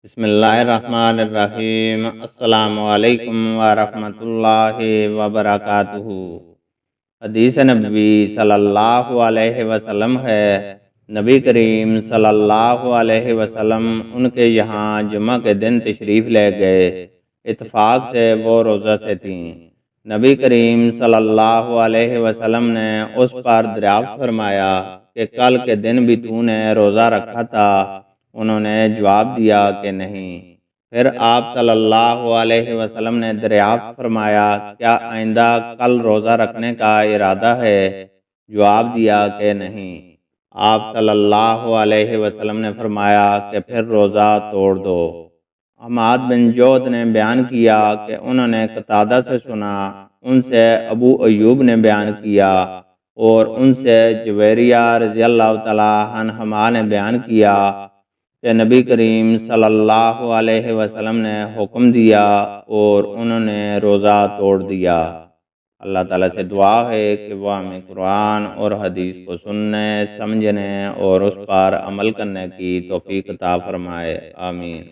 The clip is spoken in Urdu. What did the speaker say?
بسم اللہ الرحمن الرحیم۔ السلام علیکم ورحمۃ اللہ وبرکاتہ۔ حدیث نبوی صلی اللہ علیہ وسلم ہے، نبی کریم صلی اللہ علیہ وسلم ان کے یہاں جمعہ کے دن تشریف لے گئے۔ اتفاق سے وہ روزہ سے تھیں۔ نبی کریم صلی اللہ علیہ وسلم نے اس پر دریافت فرمایا کہ کل کے دن بھی تو نے روزہ رکھا تھا؟ انہوں نے جواب دیا کہ نہیں۔ پھر آپ صلی اللہ علیہ وسلم نے دریافت فرمایا، کیا آئندہ کل روزہ رکھنے کا ارادہ ہے؟ جواب دیا کہ نہیں۔ آپ صلی اللہ علیہ وسلم نے فرمایا کہ پھر روزہ توڑ دو۔ حماد بن جود نے بیان کیا کہ انہوں نے قتادہ سے سنا، ان سے ابو ایوب نے بیان کیا اور ان سے جویریہ رضی اللہ تعالی عنہما نے بیان کیا کہ نبی کریم صلی اللہ علیہ وسلم نے حکم دیا اور انہوں نے روزہ توڑ دیا۔ اللہ تعالیٰ سے دعا ہے کہ وہ ہمیں قرآن اور حدیث کو سننے، سمجھنے اور اس پر عمل کرنے کی توفیق عطا فرمائے، آمین۔